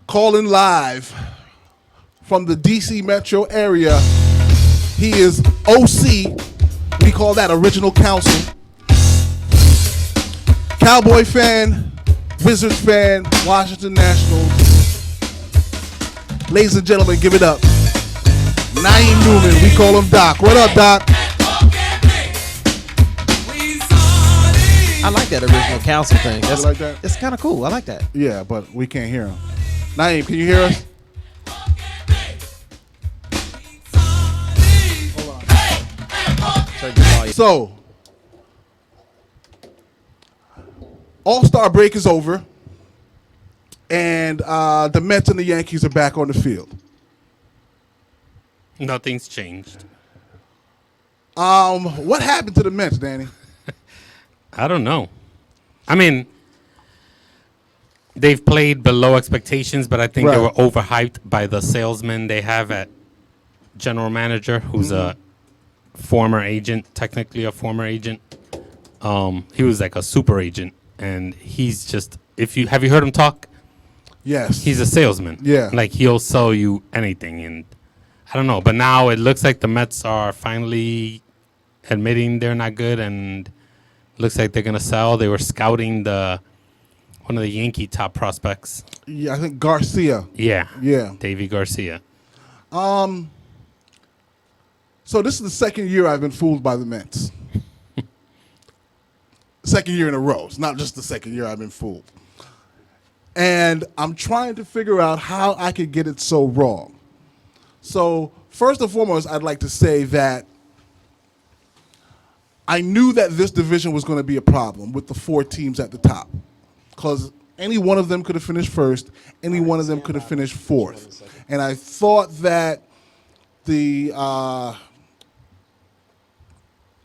calling live from the DC metro area. He is OC. We call that original counsel. Cowboy fan, Wizards fan, Washington Nationals. Ladies and gentlemen, give it up. Naeem Newman, we call him Doc. What up, Doc? I like that original counsel thing. You like that? It's kind of cool. I like that. Yeah, but we can't hear him. Naeem, can you hear us? So, All-Star break is over, and the Mets and the Yankees are back on the field. Nothing's changed. What happened to the Mets, Danny? I don't know. I mean, they've played below expectations, but I think they were overhyped by the salesman they have at general manager, who's a former agent, technically a former agent. He was like a super agent, and he's just, have you heard him talk? Yes. He's a salesman. Yeah. Like, he'll sell you anything, and I don't know. But now it looks like the Mets are finally admitting they're not good, and looks like they're going to sell. They were scouting one of the Yankee top prospects. Yeah, I think Garcia. Yeah. Yeah. Davy Garcia. So this is the second year I've been fooled by the Mets. Second year in a row. It's not just the second year I've been fooled. And I'm trying to figure out how I could get it so wrong. So first and foremost, I'd like to say that I knew that this division was going to be a problem with the four teams at the top, because any one of them could have finished first, any one of them could have finished fourth. And I thought that the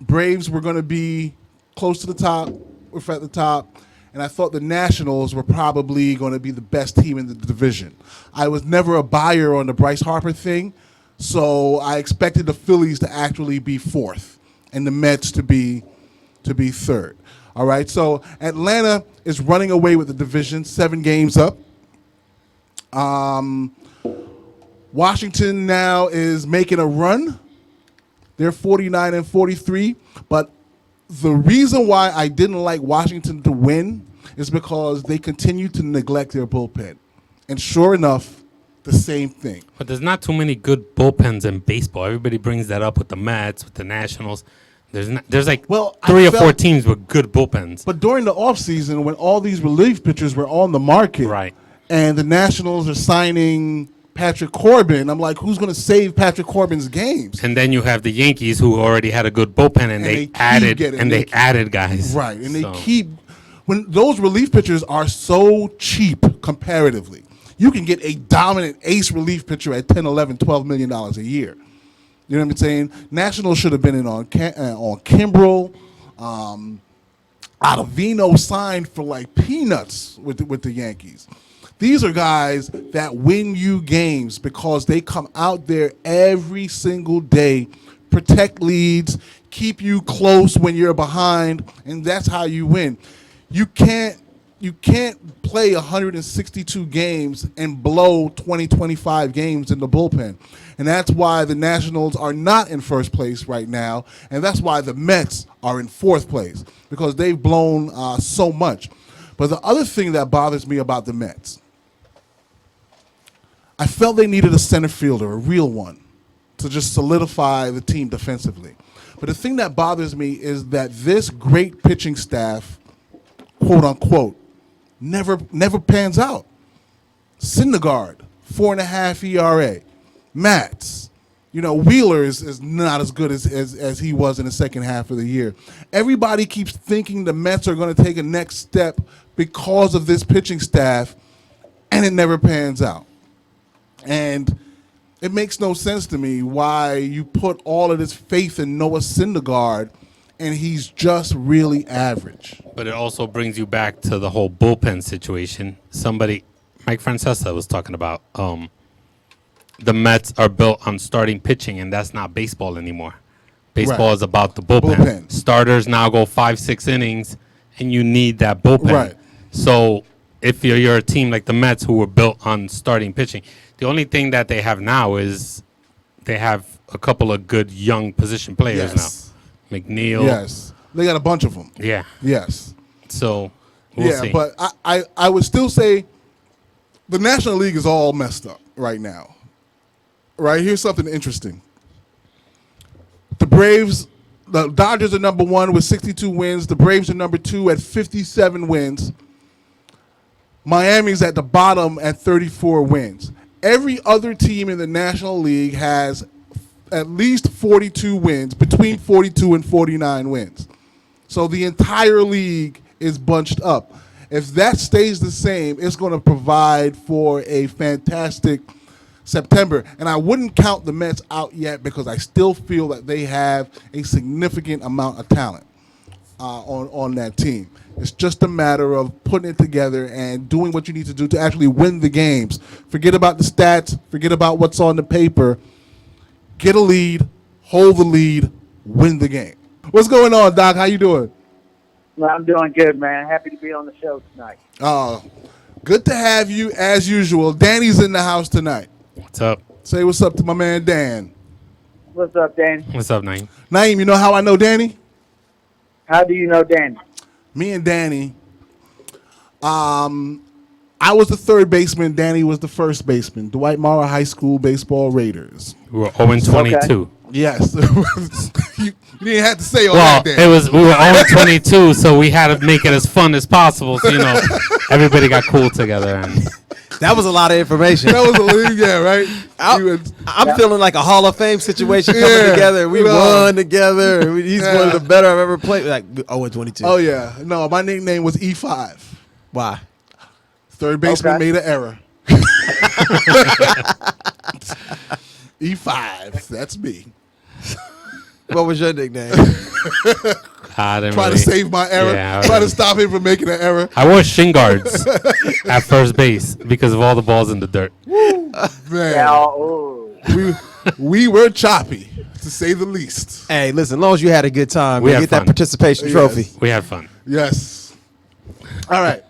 Braves were going to be close to the top, if at the top, and I thought the Nationals were probably going to be the best team in the division. I was never a buyer on the Bryce Harper thing, so I expected the Phillies to actually be fourth and the Mets to be third. All right, so Atlanta is running away with the division, 7 games up. Washington now is making a run. They're 49 and 43, but the reason why I didn't like Washington to win is because they continue to neglect their bullpen. And sure enough, the same thing. But there's not too many good bullpens in baseball. Everybody brings that up with the Mets, with the Nationals. There's like 3 or 4 teams with good bullpens. But during the offseason, when all these relief pitchers were on the market, right, and the Nationals are signing Patrick Corbin, I'm like, who's going to save Patrick Corbin's games? And then you have the Yankees, who already had a good bullpen, and they added guys. Right, and they keep, when those relief pitchers are so cheap comparatively, you can get a dominant ace relief pitcher at $10, $11, $12 million a year. You know what I'm saying? Nationals should have been in on Kimbrel. Ottavino signed for like peanuts with the Yankees. These are guys that win you games because they come out there every single day, protect leads, keep you close when you're behind, and that's how you win. You can't play 162 games and blow 20, 25 games in the bullpen. And that's why the Nationals are not in first place right now, and that's why the Mets are in fourth place, because they've blown so much. But the other thing that bothers me about the Mets, I felt they needed a center fielder, a real one, to just solidify the team defensively. But the thing that bothers me is that this great pitching staff, quote unquote, never pans out. Syndergaard, 4.5 ERA. Matz, Wheeler is not as good as he was in the second half of the year. Everybody keeps thinking the Mets are going to take a next step because of this pitching staff, and it never pans out. And it makes no sense to me why you put all of this faith in Noah Syndergaard, and he's just really average. But it also brings you back to the whole bullpen situation. Mike Francesa was talking about the Mets are built on starting pitching, and that's not baseball anymore. Baseball is about the bullpen. Starters now go 5-6 innings, and you need that bullpen. Right. So if you're a team like the Mets who were built on starting pitching, the only thing that they have now is they have a couple of good young position players Yes. now. McNeil. Yes. They got a bunch of them. Yeah. Yes. So we'll see. But I would still say the National League is all messed up right now. Right? Here's something interesting. The Braves, the Dodgers are number 1 with 62 wins. The Braves are number 2 at 57 wins. Miami's at the bottom at 34 wins. Every other team in the National League has at least 42 wins, between 42 and 49 wins. So the entire league is bunched up. If that stays the same, it's going to provide for a fantastic September. And I wouldn't count the Mets out yet because I still feel that they have a significant amount of talent on that team. It's just a matter of putting it together and doing what you need to do to actually win the games. Forget about the stats. Forget about what's on the paper. Get a lead, hold the lead, win the game. What's going on, Doc? How you doing? Well, I'm doing good, man. Happy to be on the show tonight. Good to have you as usual. Danny's in the house tonight. What's up? Say what's up to my man Dan. What's up, Danny? What's up, Naeem? Naeem, you know how I know Danny? How do you know Danny? Me and Danny, I was the third baseman. Danny was the first baseman. Dwight Morrow High School Baseball Raiders. We were 0-22. Yes. you didn't have to say all Well, that, Danny. we were 0-22, so we had to make it as fun as possible. So everybody got cool together. And That was a lot of information. That was a league, yeah, right? I'm feeling like a Hall of Fame situation coming Yeah, together. We won together. And he's Yeah. one of the better I've ever played. Like 0-22. Oh, yeah. No, my nickname was E5. Why? Third baseman Okay. made an error. E5, that's me. What was your nickname? I didn't Try to really- save my error. Yeah, Try to stop him from making an error. I wore shin guards at first base because of all the balls in the dirt. Man, we were choppy, to say the least. Hey, listen, as long as you had a good time, We man, had get fun. that participation Yes. trophy. We had fun. Yes. All right.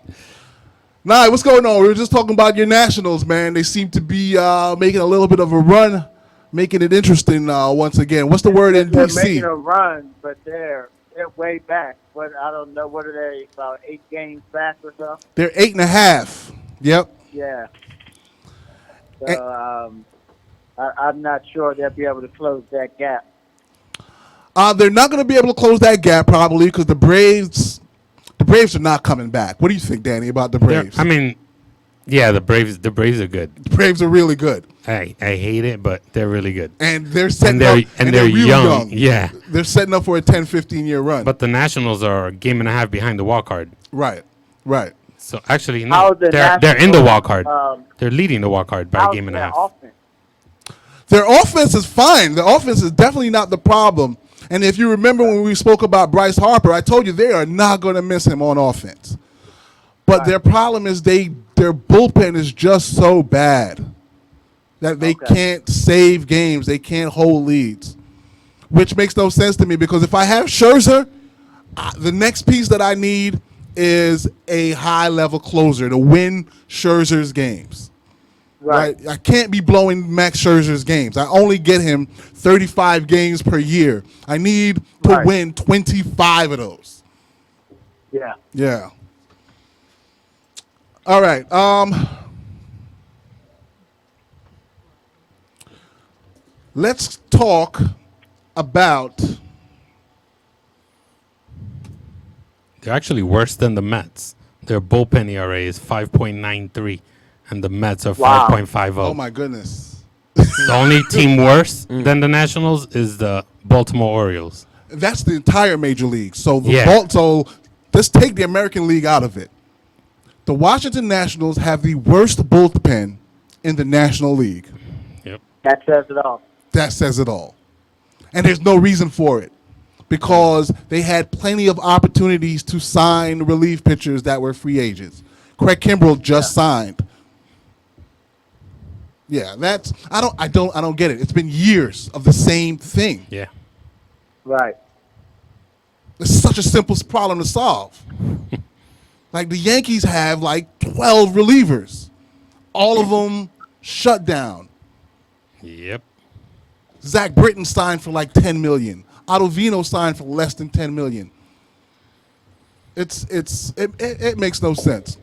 Nah, what's going on? We were just talking about your Nationals, man. They seem to be making a little bit of a run, making it interesting once again. What's the word in They're D.C.? making a run, but they're way back. But I don't know, what are they, about 8 games back or so? They're 8.5. Yep. Yeah. So I'm not sure they'll be able to close that gap. They're not going to be able to close that gap probably because the Braves are not coming back. What do you think, Danny, about the Braves? I mean, yeah, the Braves are good. The Braves are really good. I hate it, but they're really good. And they're setting they're- up, and they're they're really young. Yeah. They're setting up for a 10, 15-year run. But the Nationals are a game and a half behind the wild card. Right. So actually, How no, is the they're in the Nationals, wild card. They're leading the wild card by a How's game and a their half. offense? Their offense is fine. Their offense is definitely not the problem. And if you remember when we spoke about Bryce Harper, I told you they are not going to miss him on offense. But their problem is their bullpen is just so bad that they can't save games. They can't hold leads, which makes no sense to me because if I have Scherzer, the next piece that I need is a high-level closer to win Scherzer's games. Right. I can't be blowing Max Scherzer's games. I only get him 35 games per year. I need to win 25 of those. Yeah. Yeah. All right. Let's talk about. They're actually worse than the Mets. Their bullpen ERA is 5.93, and the Mets are 5.50. Oh my goodness. The only team worse than the Nationals is the Baltimore Orioles. That's the entire major league. So Yeah. so let's take the American League out of it. The Washington Nationals have the worst bullpen in the National League. Yep. That says it all. That says it all. And there's no reason for it because they had plenty of opportunities to sign relief pitchers that were free agents. Craig Kimbrell just signed. Yeah, that's I don't get it. It's been years of the same thing. Yeah. Right. It's such a simple problem to solve. Like the Yankees have like 12 relievers, all of them shut down. Yep. Zach Britton signed for like 10 million. Ottavino signed for less than 10 million. It makes no sense.